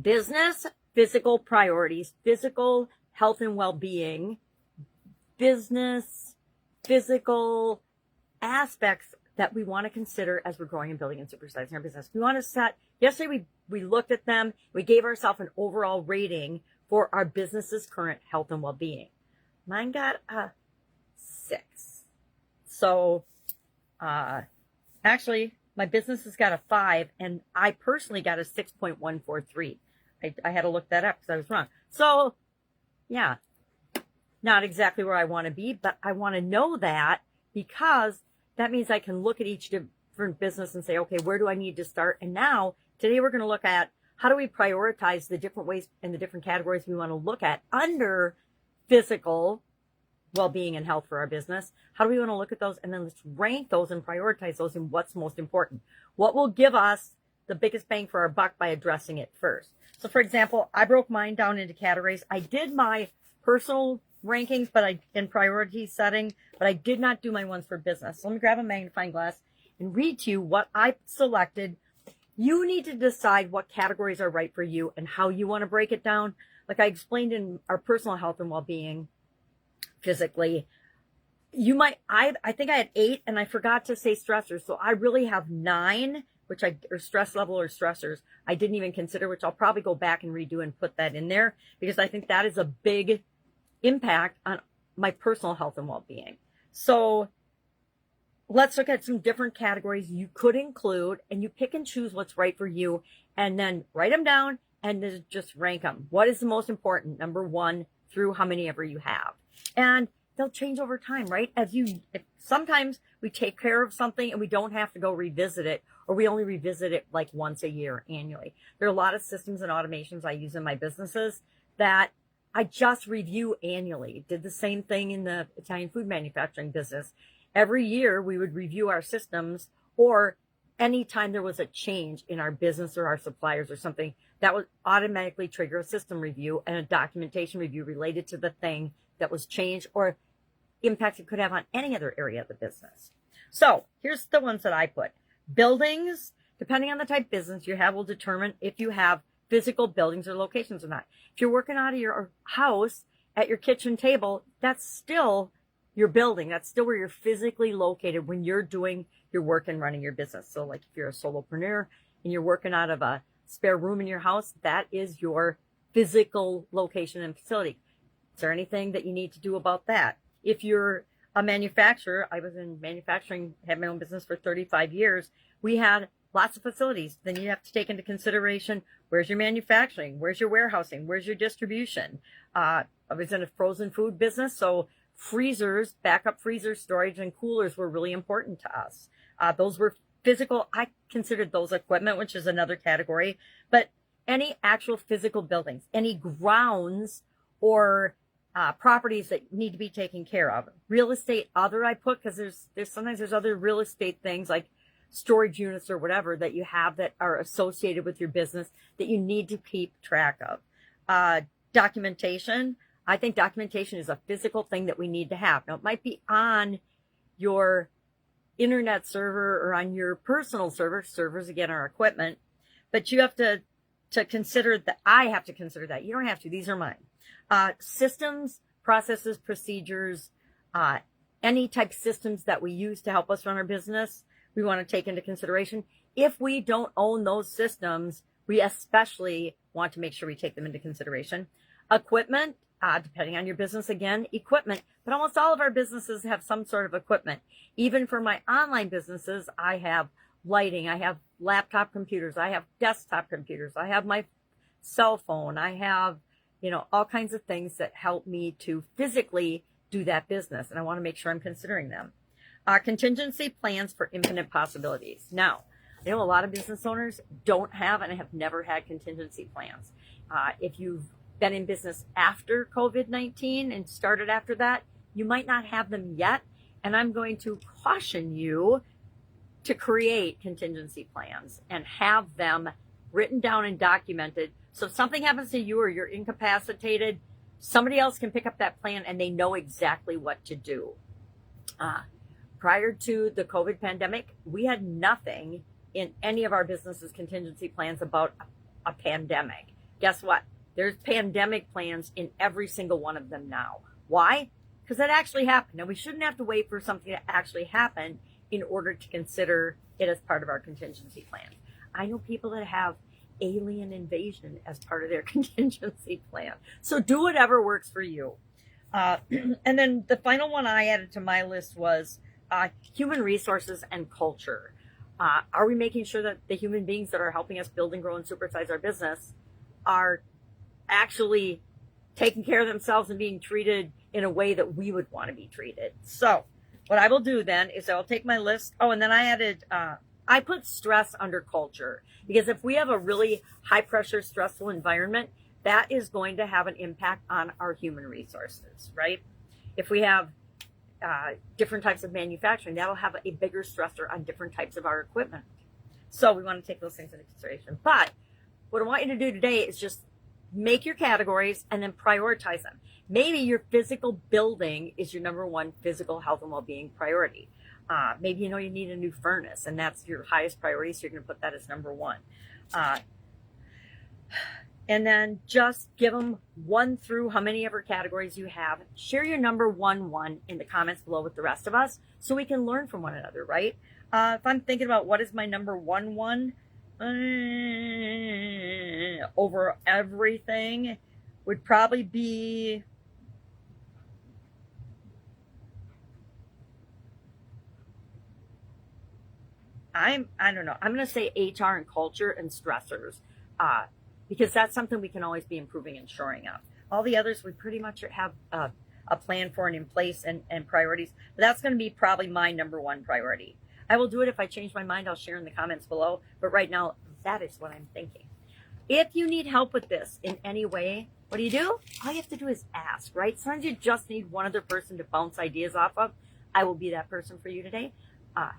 business, physical priorities, physical health and well-being, business, physical aspects that we want to consider as we're growing and building and supersizing our business. We want to set, yesterday we looked at them, we gave ourselves an overall rating for our business's current health and well-being. Mine got a 6. So, actually, my business has got a 5, and I personally got a 6.143. I had to look that up because I was wrong. So, yeah, not exactly where I want to be, but I want to know that because that means I can look at each different business and say, okay, where do I need to start? And now, today we're going to look at how do we prioritize the different ways and the different categories we want to look at under physical well-being and health for our business. How do we want to look at those? And then let's rank those and prioritize those in what's most important. What will give us the biggest bang for our buck by addressing it first? So for example, I broke mine down into categories. I did my personal rankings, in priority setting, but I did not do my ones for business. So let me grab a magnifying glass and read to you what I selected. You need to decide what categories are right for you and how you want to break it down. Like I explained in our personal health and well-being, physically, I think I had 8 and I forgot to say stressors. So I really have 9, or stress level or stressors I didn't even consider, which I'll probably go back and redo and put that in there because I think that is a big impact on my personal health and well-being. So let's look at some different categories you could include, and you pick and choose what's right for you and then write them down and then just rank them. What is the most important? Number 1 through how many ever you have. And they'll change over time, right? Sometimes we take care of something and we don't have to go revisit it, or we only revisit it like once a year annually. There are a lot of systems and automations I use in my businesses that I just review annually. Did the same thing in the Italian food manufacturing business. Every year we would review our systems, or anytime there was a change in our business or our suppliers or something, that would automatically trigger a system review and a documentation review related to the thing that was changed or impact it could have on any other area of the business. So here's the ones that I put. Buildings, depending on the type of business you have, will determine if you have physical buildings or locations or not. If you're working out of your house at your kitchen table, that's still your building. That's still where you're physically located when you're doing your work and running your business. So like if you're a solopreneur and you're working out of a spare room in your house, that is your physical location and facility. Is there anything that you need to do about that? If you're a manufacturer, I was in manufacturing, had my own business for 35 years. We had lots of facilities. Then you have to take into consideration, where's your manufacturing? Where's your warehousing? Where's your distribution? I was in a frozen food business, so freezers, backup freezer storage, and coolers were really important to us. Those were physical. I considered those equipment, which is another category. But any actual physical buildings, any grounds or properties that need to be taken care of. Real estate, other I put, because there's other real estate things like storage units or whatever that you have that are associated with your business that you need to keep track of. Documentation. I think documentation is a physical thing that we need to have. Now, it might be on your internet server or on your personal server. Servers, again, are equipment. But you have to consider that. I have to consider that. You don't have to. These are mine. Systems, processes, procedures, any type systems that we use to help us run our business, we want to take into consideration. If we don't own those systems, we especially want to make sure we take them into consideration. Equipment, depending on your business, again, equipment, but almost all of our businesses have some sort of equipment. Even for my online businesses, I have lighting, I have laptop computers, I have desktop computers, I have my cell phone, I have, all kinds of things that help me to physically do that business. And I want to make sure I'm considering them. Contingency plans for infinite possibilities. Now, I know a lot of business owners don't have and have never had contingency plans. If you've been in business after COVID-19 and started after that, you might not have them yet. And I'm going to caution you to create contingency plans and have them written down and documented. So if something happens to you or you're incapacitated, somebody else can pick up that plan and they know exactly what to do. Prior to the COVID pandemic, we had nothing in any of our businesses contingency plans about a pandemic. Guess what? There's pandemic plans in every single one of them now. Why? Because that actually happened. Now, we shouldn't have to wait for something to actually happen in order to consider it as part of our contingency plan. I know people that have alien invasion as part of their contingency plan. So do whatever works for you. And then the final one I added to my list was human resources and culture. Are we making sure that the human beings that are helping us build and grow and supersize our business are actually taking care of themselves and being treated in a way that we would want to be treated? So what I will do then is I'll take my list. Oh, and then I added, I put stress under culture, because if we have a really high pressure, stressful environment, that is going to have an impact on our human resources, right? If we have different types of manufacturing, that'll have a bigger stressor on different types of our equipment. So we want to take those things into consideration. But what I want you to do today is just make your categories and then prioritize them. Maybe your physical building is your number one physical health and well-being priority. Maybe you know you need a new furnace and that's your highest priority, so you're going to put that as number one. And then just give them 1 through how many ever categories you have. Share your number one in the comments below with the rest of us so we can learn from one another, right? If I'm thinking about what is my number one over everything, would probably be I don't know. I'm going to say HR and culture and stressors, because that's something we can always be improving and shoring up. All the others we pretty much have a plan for and in place and priorities. But that's going to be probably my number one priority. I will do it if I change my mind. I'll share in the comments below. But right now, that is what I'm thinking. If you need help with this in any way, what do? All you have to do is ask, right? Sometimes you just need one other person to bounce ideas off of. I will be that person for you today.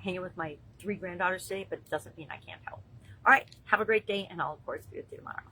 Hanging with my 3 granddaughters today, but it doesn't mean I can't help. All right, have a great day, and I'll, of course, be with you tomorrow.